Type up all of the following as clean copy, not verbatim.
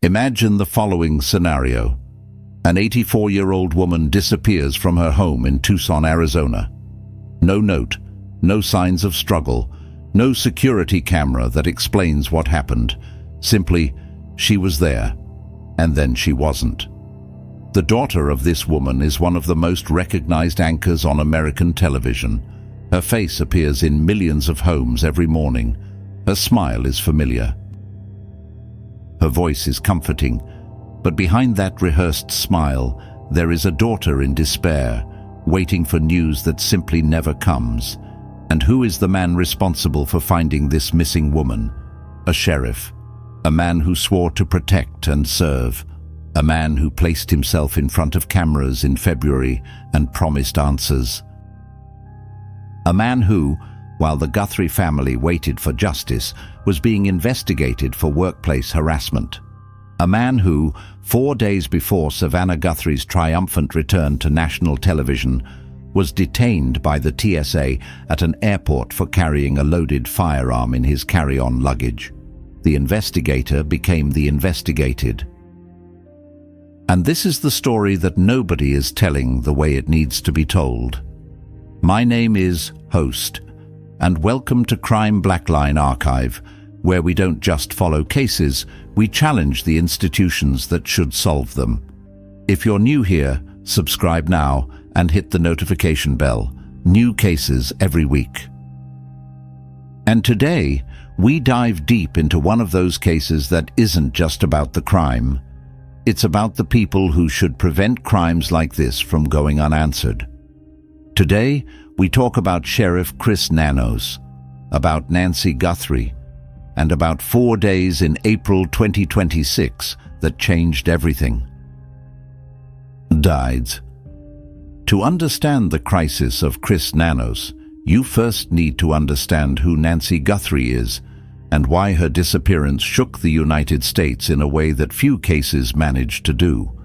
Imagine the following scenario. An 84-year-old woman disappears from her home in Tucson, Arizona. No note, no signs of struggle, no security camera that explains what happened. Simply, she was there, and then she wasn't. The daughter of this woman is one of the most recognized anchors on American television. Her face appears in millions of homes every morning. Her smile is familiar. Her voice is comforting, but behind that rehearsed smile, there is a daughter in despair, waiting for news that simply never comes. And who is the man responsible for finding this missing woman? A sheriff, a man who swore to protect and serve, a man who placed himself in front of cameras in February and promised answers. A man who, while the Guthrie family waited for justice, was being investigated for workplace harassment. A man who, 4 days before Savannah Guthrie's triumphant return to national television, was detained by the TSA at an airport for carrying a loaded firearm in his carry-on luggage. The investigator became the investigated. And this is the story that nobody is telling the way it needs to be told. My name is Host, and welcome to Crime Blackline Archive, where we don't just follow cases, we challenge the institutions that should solve them. If you're new here, subscribe now and hit the notification bell. New cases every week. And today, we dive deep into one of those cases that isn't just about the crime. It's about the people who should prevent crimes like this from going unanswered. Today, we talk about Sheriff Chris Nanos, about Nancy Guthrie, and about 4 days in April 2026 that changed everything. Died. To understand the crisis of Chris Nanos, you first need to understand who Nancy Guthrie is and why her disappearance shook the United States in a way that few cases managed to do.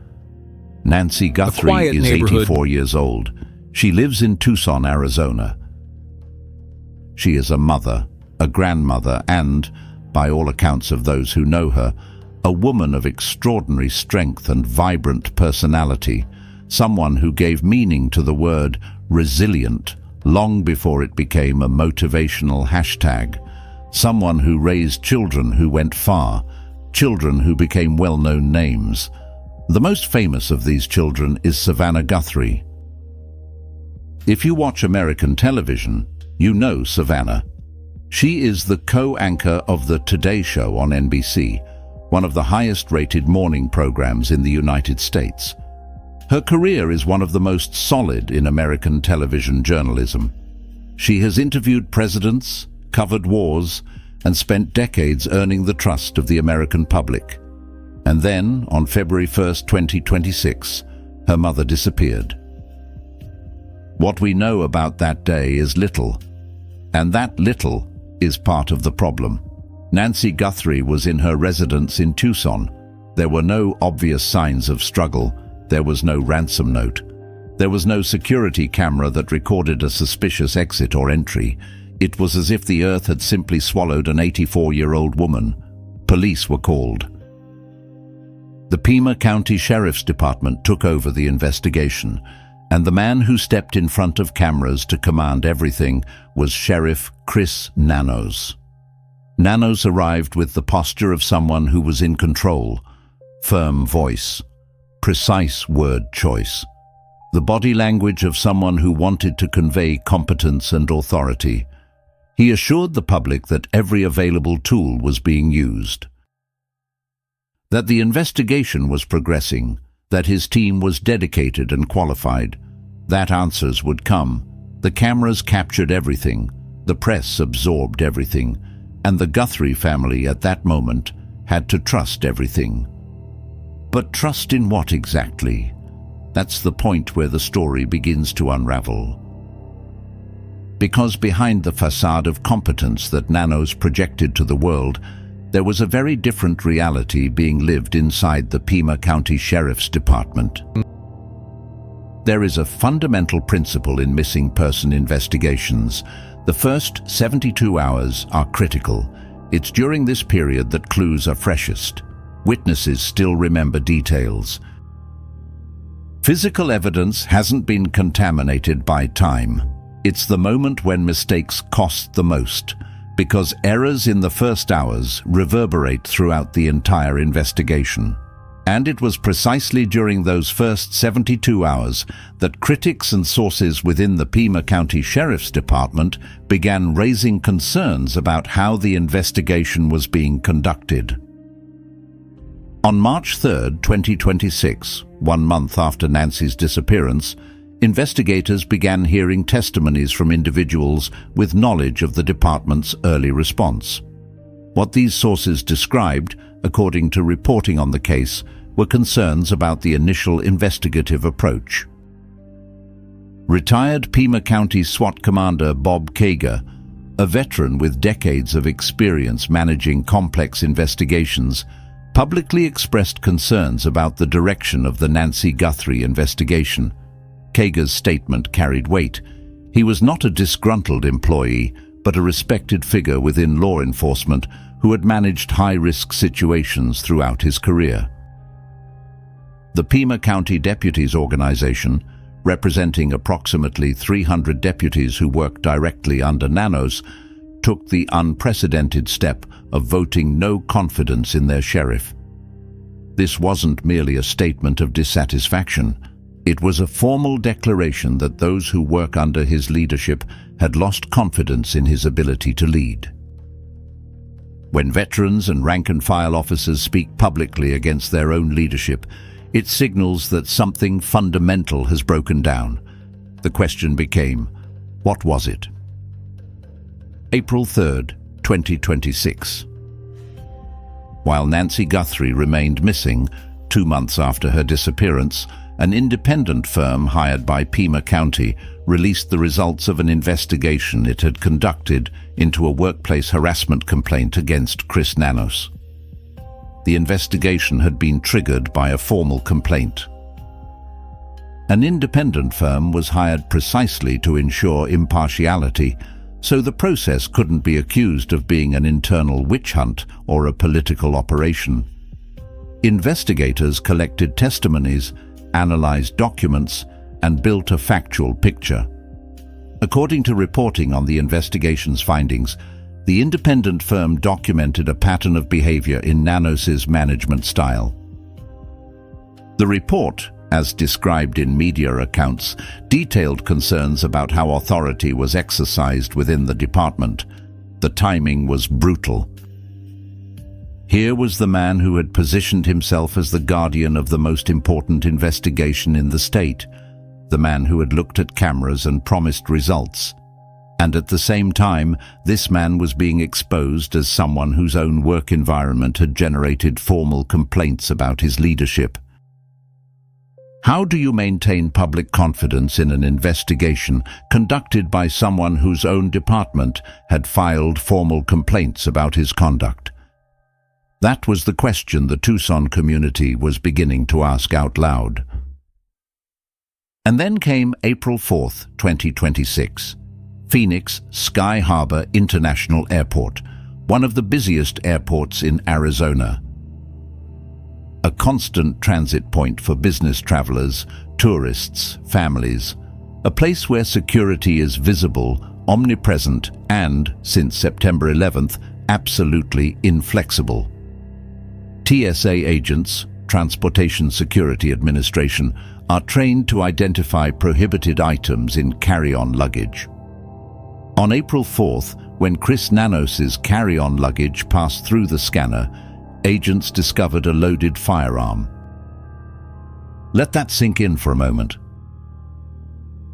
Nancy Guthrie is 84 years old. She lives in Tucson, Arizona. She is a mother, a grandmother, and, by all accounts of those who know her, a woman of extraordinary strength and vibrant personality, someone who gave meaning to the word resilient long before it became a motivational hashtag, someone who raised children who went far, children who became well-known names. The most famous of these children is Savannah Guthrie. If you watch American television, you know Savannah. She is the co-anchor of the Today Show on NBC, one of the highest-rated morning programs in the United States. Her career is one of the most solid in American television journalism. She has interviewed presidents, covered wars, and spent decades earning the trust of the American public. And then, on February 1st, 2026, her mother disappeared. What we know about that day is little, and that little is part of the problem. Nancy Guthrie was in her residence in Tucson. There were no obvious signs of struggle. There was no ransom note. There was no security camera that recorded a suspicious exit or entry. It was as if the earth had simply swallowed an 84-year-old woman. Police were called. The Pima County Sheriff's Department took over the investigation, and the man who stepped in front of cameras to command everything was Sheriff Chris Nanos. Nanos arrived with the posture of someone who was in control, firm voice, precise word choice, the body language of someone who wanted to convey competence and authority. He assured the public that every available tool was being used, that the investigation was progressing, that his team was dedicated and qualified, that answers would come. The cameras captured everything, the press absorbed everything, and the Guthrie family at that moment had to trust everything. But trust in what exactly? That's the point where the story begins to unravel. Because behind the facade of competence that Nanos projected to the world, there was a very different reality being lived inside the Pima County Sheriff's Department. There is a fundamental principle in missing person investigations. The first 72 hours are critical. It's during this period that clues are freshest. Witnesses still remember details. Physical evidence hasn't been contaminated by time. It's the moment when mistakes cost the most, because errors in the first hours reverberate throughout the entire investigation. And it was precisely during those first 72 hours that critics and sources within the Pima County Sheriff's Department began raising concerns about how the investigation was being conducted. On March 3, 2026, 1 month after Nancy's disappearance, investigators began hearing testimonies from individuals with knowledge of the department's early response. What these sources described, according to reporting on the case, were concerns about the initial investigative approach. Retired Pima County SWAT Commander Bob Kager, a veteran with decades of experience managing complex investigations, publicly expressed concerns about the direction of the Nancy Guthrie investigation. Kager's statement carried weight. He was not a disgruntled employee, but a respected figure within law enforcement who had managed high-risk situations throughout his career. The Pima County Deputies Organization, representing approximately 300 deputies who work directly under Nanos, took the unprecedented step of voting no confidence in their sheriff. This wasn't merely a statement of dissatisfaction. It was a formal declaration that those who work under his leadership had lost confidence in his ability to lead. When veterans and rank-and-file officers speak publicly against their own leadership, it signals that something fundamental has broken down. The question became, what was it? April 3, 2026. While Nancy Guthrie remained missing, 2 months after her disappearance, an independent firm hired by Pima County released the results of an investigation it had conducted into a workplace harassment complaint against Chris Nanos. The investigation had been triggered by a formal complaint. An independent firm was hired precisely to ensure impartiality, so the process couldn't be accused of being an internal witch hunt or a political operation. Investigators collected testimonies, analyzed documents, and built a factual picture. According to reporting on the investigation's findings, the independent firm documented a pattern of behavior in Nanos's management style. The report, as described in media accounts, detailed concerns about how authority was exercised within the department. The timing was brutal. Here was the man who had positioned himself as the guardian of the most important investigation in the state, the man who had looked at cameras and promised results. And at the same time, this man was being exposed as someone whose own work environment had generated formal complaints about his leadership. How do you maintain public confidence in an investigation conducted by someone whose own department had filed formal complaints about his conduct? That was the question the Tucson community was beginning to ask out loud. And then came April 4, 2026. Phoenix Sky Harbor International Airport, one of the busiest airports in Arizona. A constant transit point for business travelers, tourists, families. A place where security is visible, omnipresent, and, since September 11th, absolutely inflexible. TSA agents, Transportation Security Administration, are trained to identify prohibited items in carry-on luggage. On April 4th, when Chris Nanos's carry-on luggage passed through the scanner, agents discovered a loaded firearm. Let that sink in for a moment.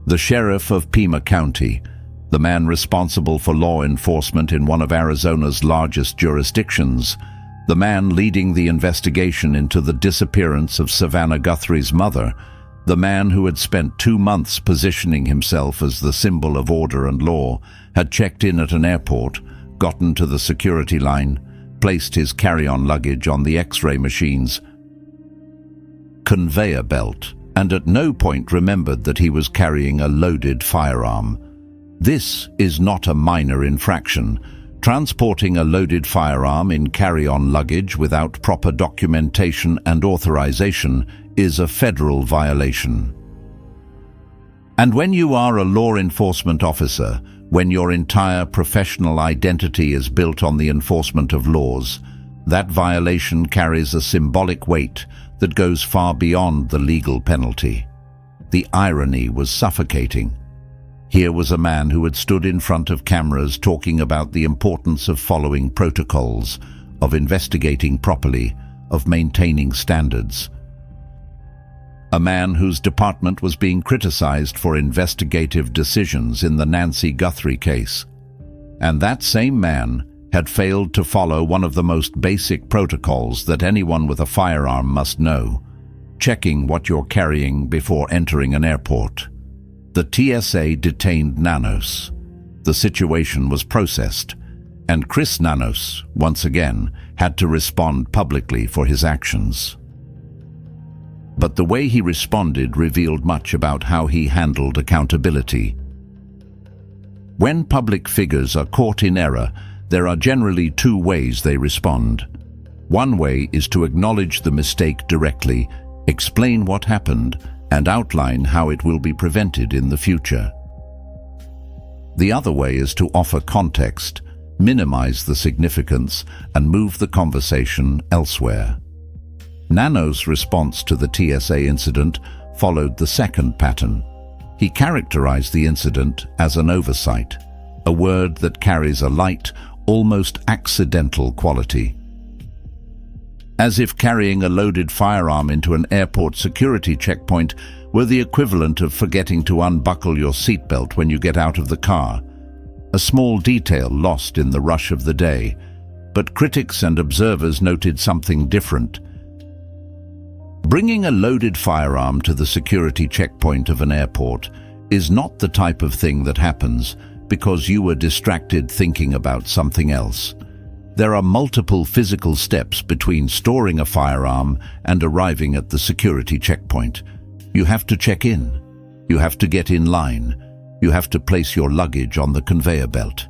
The sheriff of Pima County, the man responsible for law enforcement in one of Arizona's largest jurisdictions, the man leading the investigation into the disappearance of Savannah Guthrie's mother, the man who had spent 2 months positioning himself as the symbol of order and law, had checked in at an airport, gotten to the security line, placed his carry-on luggage on the X-ray machine's conveyor belt, and at no point remembered that he was carrying a loaded firearm. This is not a minor infraction, Transporting a loaded firearm in carry-on luggage without proper documentation and authorization is a federal violation. And when you are a law enforcement officer, when your entire professional identity is built on the enforcement of laws, that violation carries a symbolic weight that goes far beyond the legal penalty. The irony was suffocating. Here was a man who had stood in front of cameras talking about the importance of following protocols, of investigating properly, of maintaining standards. A man whose department was being criticized for investigative decisions in the Nancy Guthrie case. And that same man had failed to follow one of the most basic protocols that anyone with a firearm must know: checking what you're carrying before entering an airport. The TSA detained Nanos. The situation was processed, and Chris Nanos, once again, had to respond publicly for his actions. But the way he responded revealed much about how he handled accountability. When public figures are caught in error, there are generally two ways they respond. One way is to acknowledge the mistake directly, explain what happened, and outline how it will be prevented in the future. The other way is to offer context, minimize the significance, and move the conversation elsewhere. Nanos' response to the TSA incident followed the second pattern. He characterized the incident as an oversight, a word that carries a light, almost accidental quality. As if carrying a loaded firearm into an airport security checkpoint were the equivalent of forgetting to unbuckle your seatbelt when you get out of the car. A small detail lost in the rush of the day, but critics and observers noted something different. Bringing a loaded firearm to the security checkpoint of an airport is not the type of thing that happens because you were distracted thinking about something else. There are multiple physical steps between storing a firearm and arriving at the security checkpoint. You have to check in. You have to get in line. You have to place your luggage on the conveyor belt.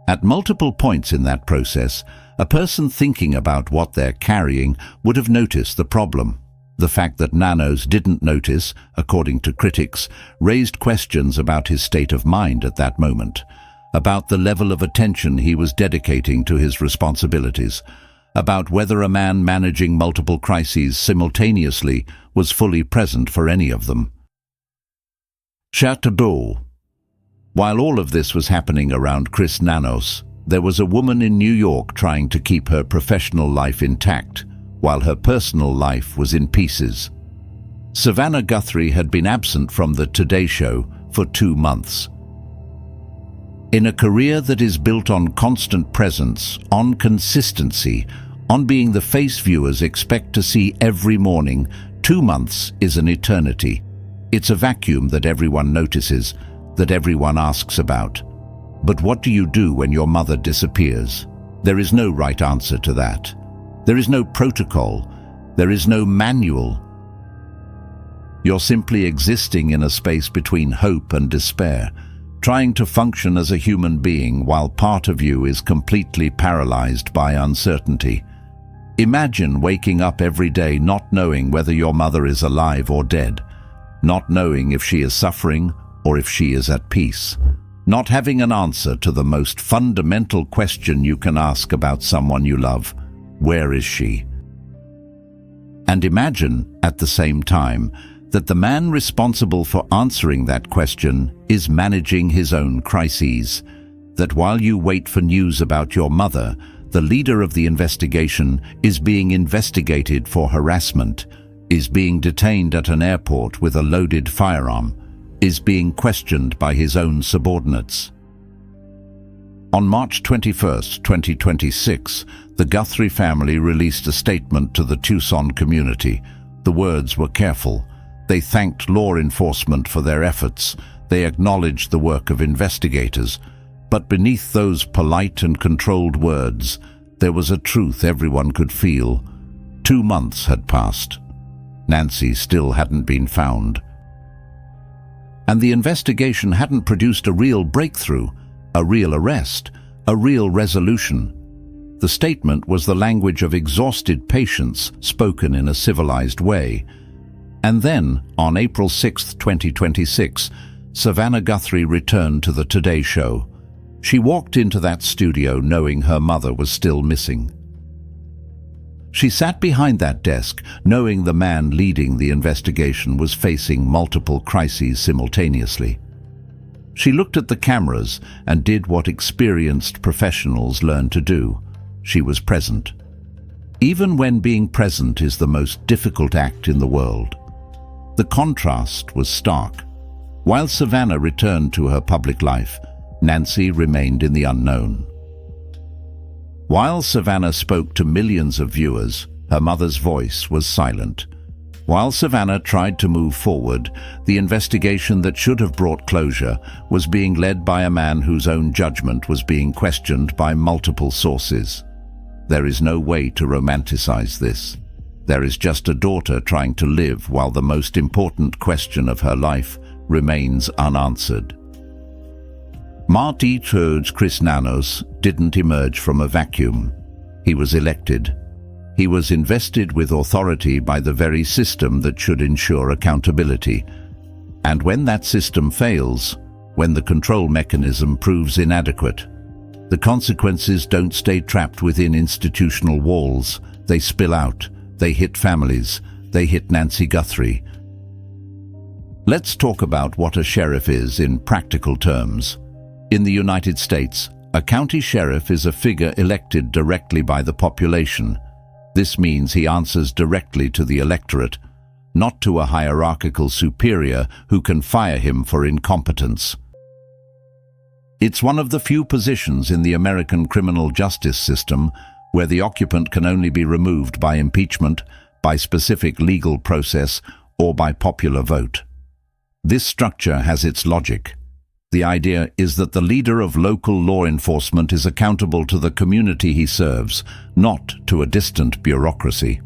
At multiple points in that process, a person thinking about what they're carrying would have noticed the problem. The fact that Nanos didn't notice, according to critics, raised questions about his state of mind at that moment, about the level of attention he was dedicating to his responsibilities, about whether a man managing multiple crises simultaneously was fully present for any of them. Chateau. While all of this was happening around Chris Nanos, there was a woman in New York trying to keep her professional life intact, while her personal life was in pieces. Savannah Guthrie had been absent from the Today Show for 2 months. In a career that is built on constant presence, on consistency, on being the face viewers expect to see every morning, 2 months is an eternity. It's a vacuum that everyone notices, that everyone asks about. But what do you do when your mother disappears? There is no right answer to that. There is no protocol. There is no manual. You're simply existing in a space between hope and despair, trying to function as a human being while part of you is completely paralyzed by uncertainty. Imagine waking up every day not knowing whether your mother is alive or dead, not knowing if she is suffering or if she is at peace, not having an answer to the most fundamental question you can ask about someone you love: where is she? And imagine, at the same time, that the man responsible for answering that question is managing his own crises, that while you wait for news about your mother, the leader of the investigation is being investigated for harassment, is being detained at an airport with a loaded firearm, is being questioned by his own subordinates. On March 21, 2026, the Guthrie family released a statement to the Tucson community. The words were careful. They thanked law enforcement for their efforts. They acknowledged the work of investigators. But beneath those polite and controlled words, there was a truth everyone could feel. 2 months had passed. Nancy still hadn't been found. And the investigation hadn't produced a real breakthrough, a real arrest, a real resolution. The statement was the language of exhausted patience spoken in a civilized way. And then, on April 6, 2026, Savannah Guthrie returned to the Today Show. She walked into that studio knowing her mother was still missing. She sat behind that desk, knowing the man leading the investigation was facing multiple crises simultaneously. She looked at the cameras and did what experienced professionals learn to do. She was present. Even when being present is the most difficult act in the world. The contrast was stark. While Savannah returned to her public life, Nancy remained in the unknown. While Savannah spoke to millions of viewers, her mother's voice was silent. While Savannah tried to move forward, the investigation that should have brought closure was being led by a man whose own judgment was being questioned by multiple sources. There is no way to romanticize this. There is just a daughter trying to live while the most important question of her life remains unanswered. Marty Trudeau's Chris Nanos didn't emerge from a vacuum. He was elected. He was invested with authority by the very system that should ensure accountability. And when that system fails, when the control mechanism proves inadequate, the consequences don't stay trapped within institutional walls. They spill out. They hit families. They hit Nancy Guthrie. Let's talk about what a sheriff is in practical terms. In the United States, a county sheriff is a figure elected directly by the population. This means he answers directly to the electorate, not to a hierarchical superior who can fire him for incompetence. It's one of the few positions in the American criminal justice system where the occupant can only be removed by impeachment, by specific legal process, or by popular vote. This structure has its logic. The idea is that the leader of local law enforcement is accountable to the community he serves, not to a distant bureaucracy.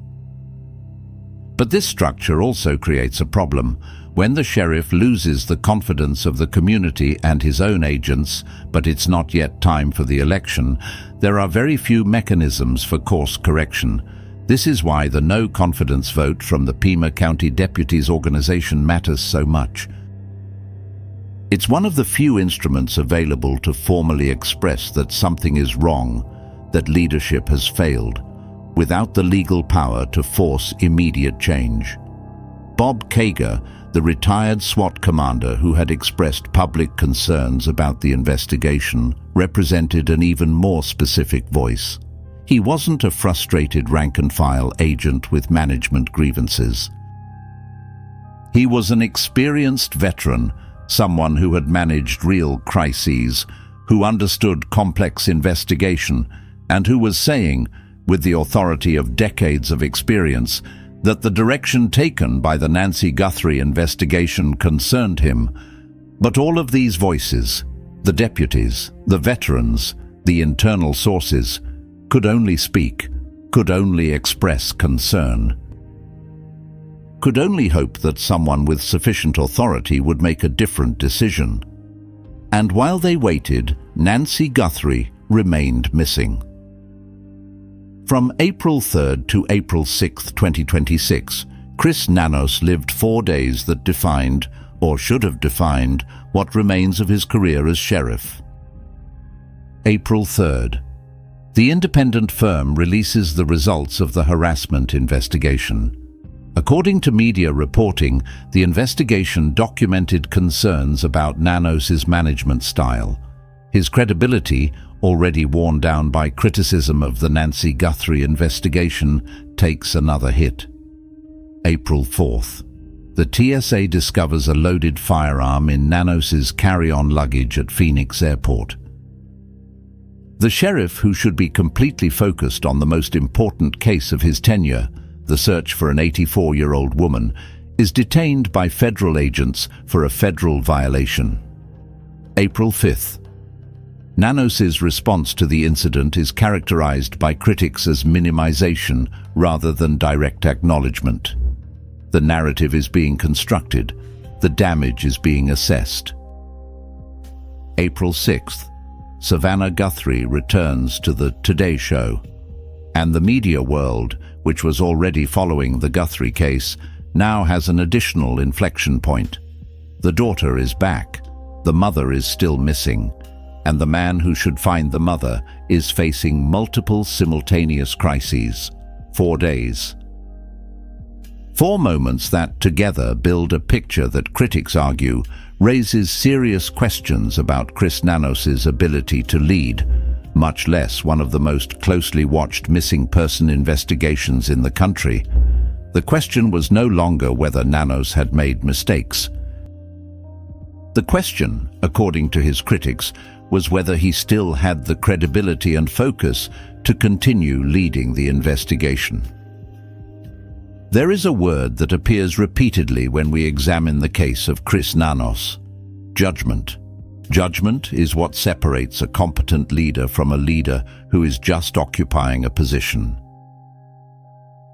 But this structure also creates a problem. When the sheriff loses the confidence of the community and his own agents, but it's not yet time for the election, there are very few mechanisms for course correction. This is why the no confidence vote from the Pima County Deputies organization matters so much. It's one of the few instruments available to formally express that something is wrong, that leadership has failed, without the legal power to force immediate change. Bob Kager, the retired SWAT commander who had expressed public concerns about the investigation, represented an even more specific voice. He wasn't a frustrated rank-and-file agent with management grievances. He was an experienced veteran, someone who had managed real crises, who understood complex investigation, and who was saying, with the authority of decades of experience, that the direction taken by the Nancy Guthrie investigation concerned him. But all of these voices, the deputies, the veterans, the internal sources, could only speak, could only express concern, could only hope that someone with sufficient authority would make a different decision. And while they waited, Nancy Guthrie remained missing. From April 3rd to April 6th, 2026, Chris Nanos lived 4 days that defined, or should have defined, what remains of his career as sheriff. April 3rd. The independent firm releases the results of the harassment investigation. According to media reporting, the investigation documented concerns about Nanos's management style. His credibility, already worn down by criticism of the Nancy Guthrie investigation, takes another hit. April 4th. The TSA discovers a loaded firearm in Nanos's carry-on luggage at Phoenix Airport. The sheriff, who should be completely focused on the most important case of his tenure, the search for an 84-year-old woman, is detained by federal agents for a federal violation. April 5th. Nanos's response to the incident is characterized by critics as minimization rather than direct acknowledgement. The narrative is being constructed. The damage is being assessed. April 6th. Savannah Guthrie returns to the Today Show. And the media world, which was already following the Guthrie case, now has an additional inflection point. The daughter is back, the mother is still missing, and the man who should find the mother is facing multiple simultaneous crises. 4 days. 4 moments that together build a picture that critics argue raises serious questions about Chris Nanos' ability to lead, much less one of the most closely watched missing person investigations in the country. The question was no longer whether Nanos had made mistakes. The question, according to his critics, was whether he still had the credibility and focus to continue leading the investigation. There is a word that appears repeatedly when we examine the case of Chris Nanos: judgment. Judgment is what separates a competent leader from a leader who is just occupying a position.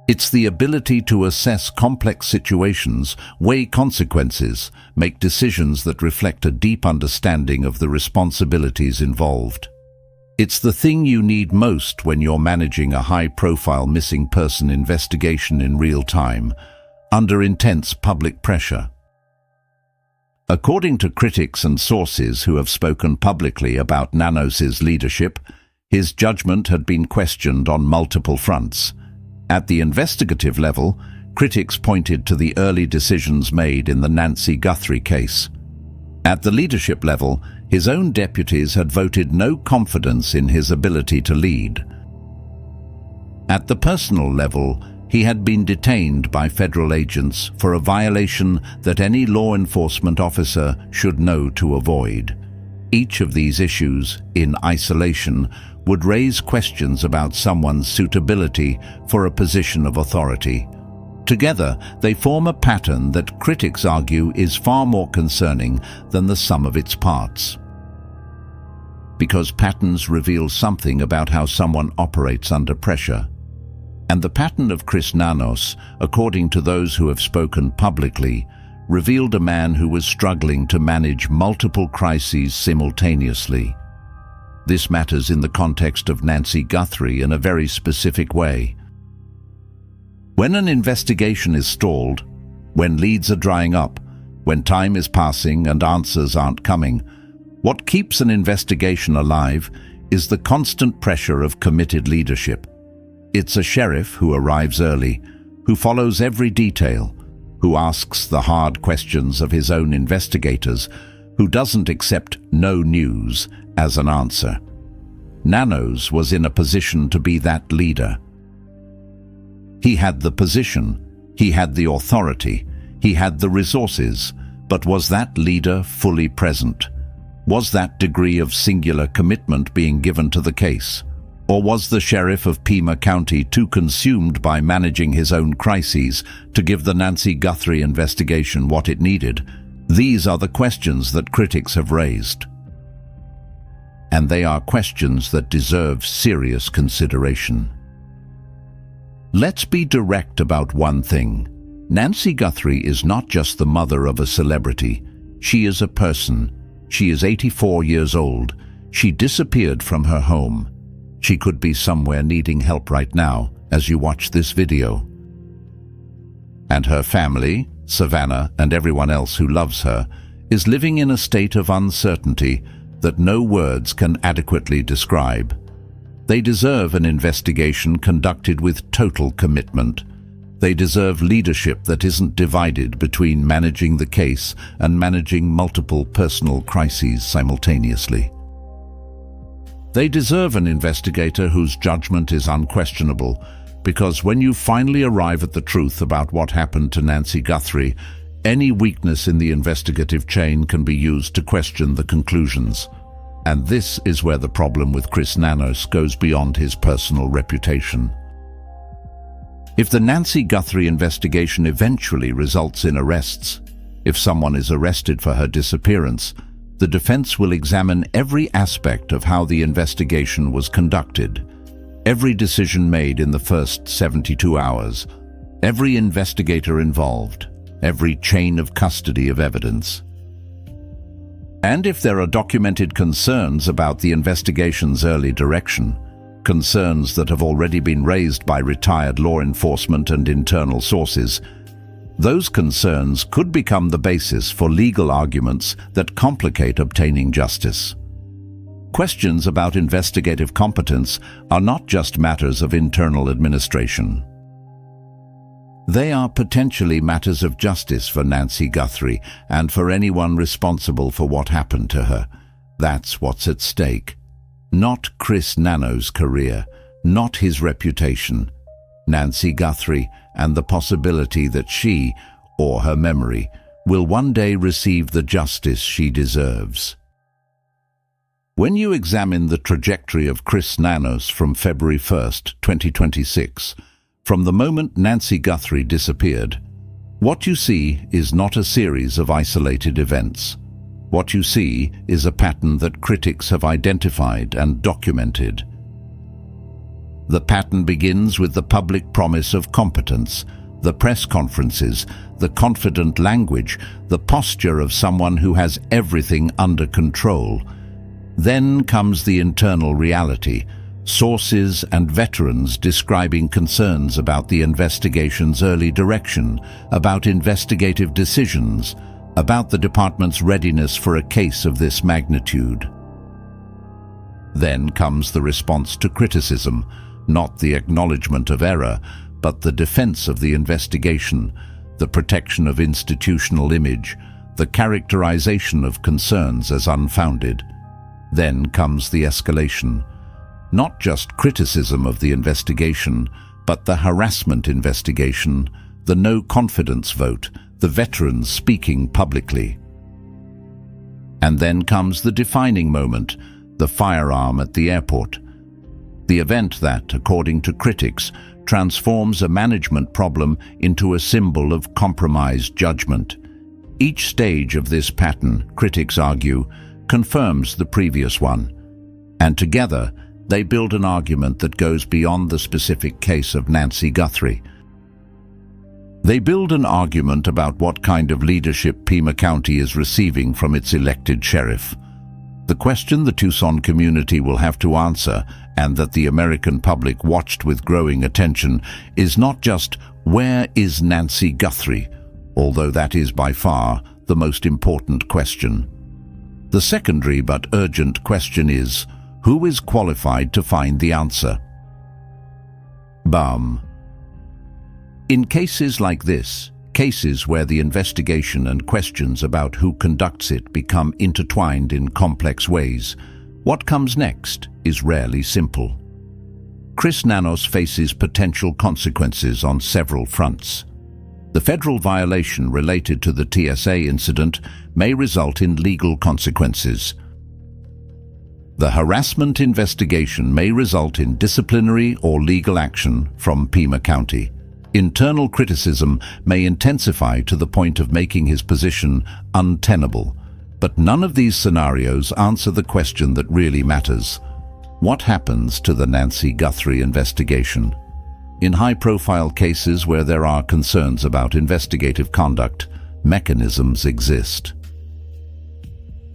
It's the ability to assess complex situations, weigh consequences, make decisions that reflect a deep understanding of the responsibilities involved. It's the thing you need most when you're managing a high-profile missing person investigation in real time, under intense public pressure. According to critics and sources who have spoken publicly about Nanos' leadership, his judgment had been questioned on multiple fronts. At the investigative level, critics pointed to the early decisions made in the Nancy Guthrie case. At the leadership level, his own deputies had voted no confidence in his ability to lead. At the personal level, he had been detained by federal agents for a violation that any law enforcement officer should know to avoid. Each of these issues, in isolation, would raise questions about someone's suitability for a position of authority. Together, they form a pattern that critics argue is far more concerning than the sum of its parts. Because patterns reveal something about how someone operates under pressure. And the pattern of Chris Nanos, according to those who have spoken publicly, revealed a man who was struggling to manage multiple crises simultaneously. This matters in the context of Nancy Guthrie in a very specific way. When an investigation is stalled, when leads are drying up, when time is passing and answers aren't coming, what keeps an investigation alive is the constant pressure of committed leadership. It's a sheriff who arrives early, who follows every detail, who asks the hard questions of his own investigators, who doesn't accept no news as an answer. Nanos was in a position to be that leader. He had the position, he had the authority, he had the resources, but was that leader fully present? Was that degree of singular commitment being given to the case? Or was the sheriff of Pima County too consumed by managing his own crises to give the Nancy Guthrie investigation what it needed? These are the questions that critics have raised. And they are questions that deserve serious consideration. Let's be direct about one thing. Nancy Guthrie is not just the mother of a celebrity. She is a person. She is 84 years old. She disappeared from her home. She could be somewhere needing help right now as you watch this video. And her family, Savannah and everyone else who loves her, is living in a state of uncertainty that no words can adequately describe. They deserve an investigation conducted with total commitment. They deserve leadership that isn't divided between managing the case and managing multiple personal crises simultaneously. They deserve an investigator whose judgment is unquestionable, because when you finally arrive at the truth about what happened to Nancy Guthrie, any weakness in the investigative chain can be used to question the conclusions. And this is where the problem with Chris Nanos goes beyond his personal reputation. If the Nancy Guthrie investigation eventually results in arrests, if someone is arrested for her disappearance, the defense will examine every aspect of how the investigation was conducted, every decision made in the first 72 hours, every investigator involved, every chain of custody of evidence. And if there are documented concerns about the investigation's early direction, concerns that have already been raised by retired law enforcement and internal sources, those concerns could become the basis for legal arguments that complicate obtaining justice. Questions about investigative competence are not just matters of internal administration. They are potentially matters of justice for Nancy Guthrie and for anyone responsible for what happened to her. That's what's at stake. Not Chris Nanos' career, not his reputation. Nancy Guthrie and the possibility that she, or her memory, will one day receive the justice she deserves. When you examine the trajectory of Chris Nanos from February 1st, 2026, from the moment Nancy Guthrie disappeared, what you see is not a series of isolated events. What you see is a pattern that critics have identified and documented. The pattern begins with the public promise of competence, the press conferences, the confident language, the posture of someone who has everything under control. Then comes the internal reality, sources and veterans describing concerns about the investigation's early direction, about investigative decisions, about the department's readiness for a case of this magnitude. Then comes the response to criticism, not the acknowledgement of error, but the defense of the investigation, the protection of institutional image, the characterization of concerns as unfounded. Then comes the escalation. Not just criticism of the investigation, but the harassment investigation, the no-confidence vote, the veterans speaking publicly. And then comes the defining moment, the firearm at the airport. The event that, according to critics, transforms a management problem into a symbol of compromised judgment. Each stage of this pattern, critics argue, confirms the previous one, and together they build an argument that goes beyond the specific case of Nancy Guthrie. They build an argument about what kind of leadership Pima County is receiving from its elected sheriff. The question the Tucson community will have to answer, and that the American public watched with growing attention, is not just, where is Nancy Guthrie? Although that is by far the most important question. The secondary but urgent question is, who is qualified to find the answer? BAM. In cases like this, cases where the investigation and questions about who conducts it become intertwined in complex ways, what comes next is rarely simple. Chris Nanos faces potential consequences on several fronts. The federal violation related to the TSA incident may result in legal consequences. The harassment investigation may result in disciplinary or legal action from Pima County. Internal criticism may intensify to the point of making his position untenable. But none of these scenarios answer the question that really matters. What happens to the Nancy Guthrie investigation? In high-profile cases where there are concerns about investigative conduct, mechanisms exist.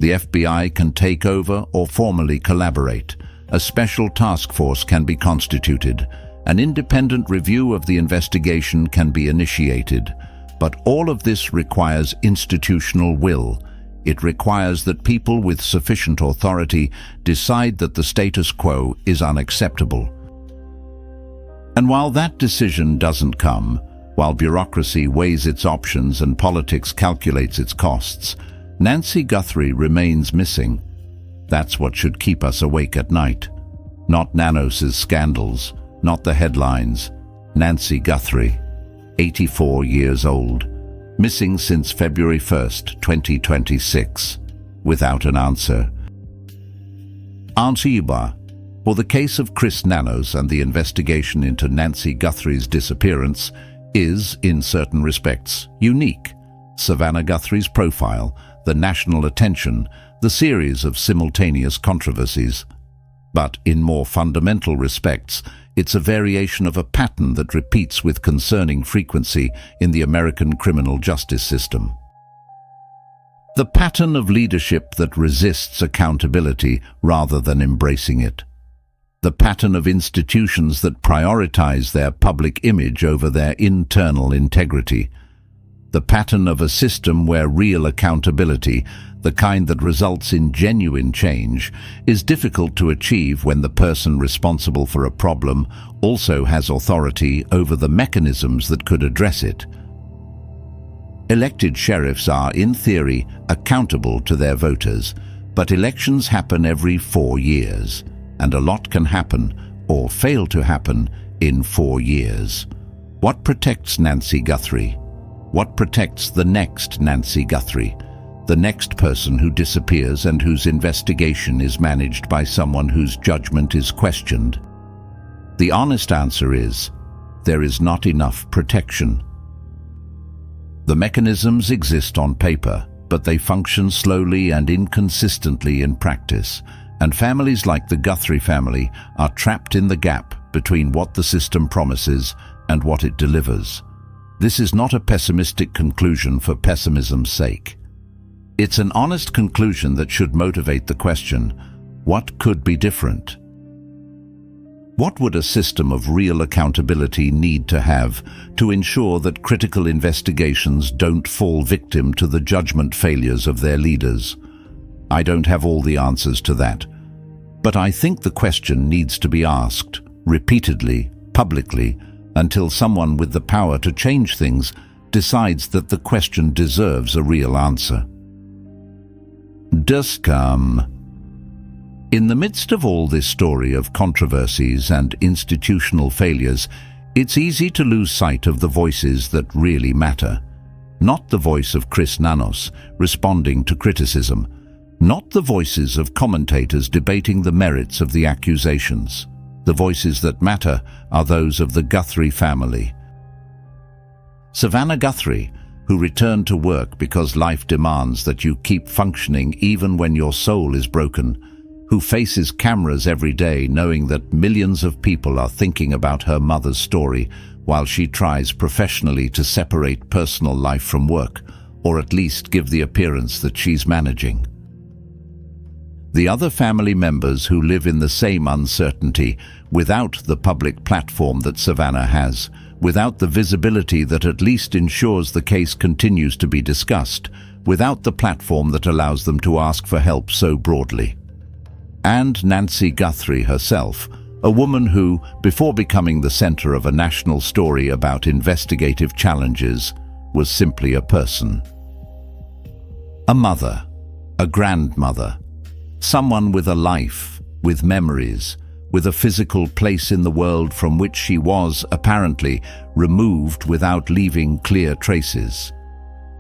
The FBI can take over or formally collaborate. A special task force can be constituted. An independent review of the investigation can be initiated. But all of this requires institutional will. It requires that people with sufficient authority decide that the status quo is unacceptable. And while that decision doesn't come, while bureaucracy weighs its options and politics calculates its costs, Nancy Guthrie remains missing. That's what should keep us awake at night. Not Nanos' scandals, not the headlines. Nancy Guthrie, 84 years old, missing since February 1st, 2026, without an answer. Answer Yuba. For the case of Chris Nanos and the investigation into Nancy Guthrie's disappearance is, in certain respects, unique. Savannah Guthrie's profile, the national attention, the series of simultaneous controversies. But in more fundamental respects, it's a variation of a pattern that repeats with concerning frequency in the American criminal justice system. The pattern of leadership that resists accountability rather than embracing it. The pattern of institutions that prioritize their public image over their internal integrity. The pattern of a system where real accountability, the kind that results in genuine change, is difficult to achieve when the person responsible for a problem also has authority over the mechanisms that could address it. Elected sheriffs are, in theory, accountable to their voters, but elections happen every 4 years, and a lot can happen, or fail to happen, in 4 years. What protects Nancy Guthrie? What protects the next Nancy Guthrie? The next person who disappears and whose investigation is managed by someone whose judgment is questioned? The honest answer is, there is not enough protection. The mechanisms exist on paper, but they function slowly and inconsistently in practice, and families like the Guthrie family are trapped in the gap between what the system promises and what it delivers. This is not a pessimistic conclusion for pessimism's sake. It's an honest conclusion that should motivate the question, what could be different? What would a system of real accountability need to have to ensure that critical investigations don't fall victim to the judgment failures of their leaders? I don't have all the answers to that, but I think the question needs to be asked, repeatedly, publicly, until someone with the power to change things decides that the question deserves a real answer. In the midst of all this story of controversies and institutional failures, it's easy to lose sight of the voices that really matter. Not the voice of Chris Nanos responding to criticism, not the voices of commentators debating the merits of the accusations. The voices that matter are those of the Guthrie family. Savannah Guthrie, who returned to work because life demands that you keep functioning even when your soul is broken, who faces cameras every day knowing that millions of people are thinking about her mother's story while she tries professionally to separate personal life from work, or at least give the appearance that she's managing. The other family members who live in the same uncertainty without the public platform that Savannah has, without the visibility that at least ensures the case continues to be discussed, without the platform that allows them to ask for help so broadly. And Nancy Guthrie herself, a woman who, before becoming the center of a national story about investigative challenges, was simply a person. A mother, a grandmother, someone with a life, with memories, with a physical place in the world from which she was, apparently, removed without leaving clear traces.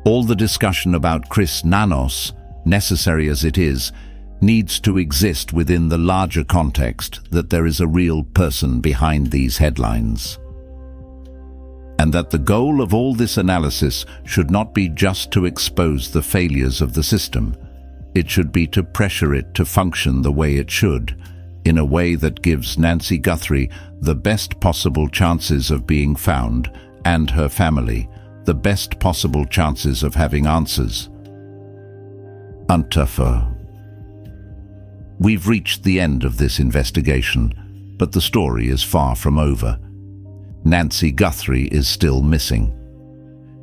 All the discussion about Chris Nanos, necessary as it is, needs to exist within the larger context that there is a real person behind these headlines. And that the goal of all this analysis should not be just to expose the failures of the system. It should be to pressure it to function the way it should, in a way that gives Nancy Guthrie the best possible chances of being found, and her family the best possible chances of having answers. Untougher. We've reached the end of this investigation, but the story is far from over. Nancy Guthrie is still missing.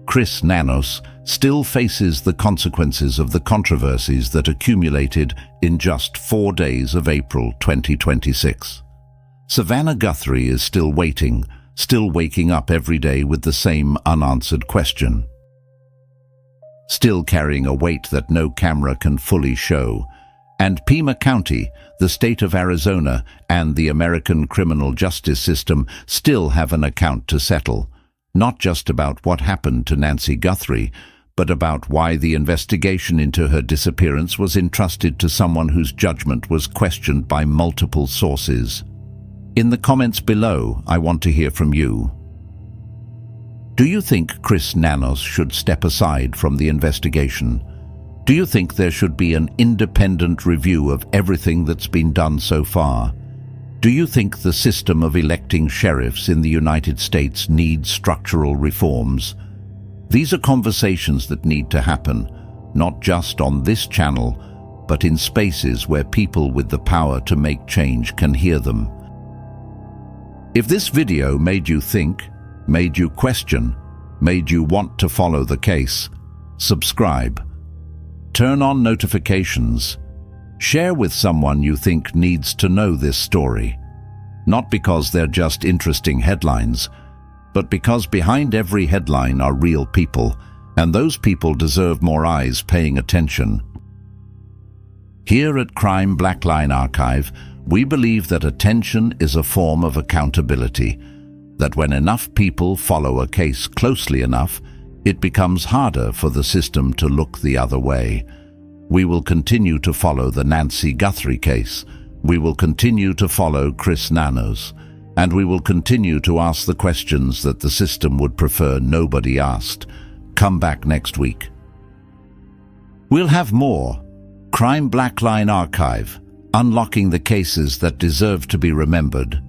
Chris Nanos still faces the consequences of the controversies that accumulated in just 4 days of April 2026. Savannah Guthrie is still waiting, still waking up every day with the same unanswered question. Still carrying a weight that no camera can fully show. And Pima County, the state of Arizona, and the American criminal justice system still have an account to settle, not just about what happened to Nancy Guthrie, but about why the investigation into her disappearance was entrusted to someone whose judgment was questioned by multiple sources. In the comments below, I want to hear from you. Do you think Chris Nanos should step aside from the investigation? Do you think there should be an independent review of everything that's been done so far? Do you think the system of electing sheriffs in the United States needs structural reforms? These are conversations that need to happen, not just on this channel, but in spaces where people with the power to make change can hear them. If this video made you think, made you question, made you want to follow the case, subscribe. Turn on notifications. Share with someone you think needs to know this story. Not because they're just interesting headlines, but because behind every headline are real people, and those people deserve more eyes paying attention. Here at Crime Blackline Archive, we believe that attention is a form of accountability, that when enough people follow a case closely enough, it becomes harder for the system to look the other way. We will continue to follow the Nancy Guthrie case. We will continue to follow Chris Nanos. And we will continue to ask the questions that the system would prefer nobody asked. Come back next week. We'll have more Crime Blackline Archive, unlocking the cases that deserve to be remembered.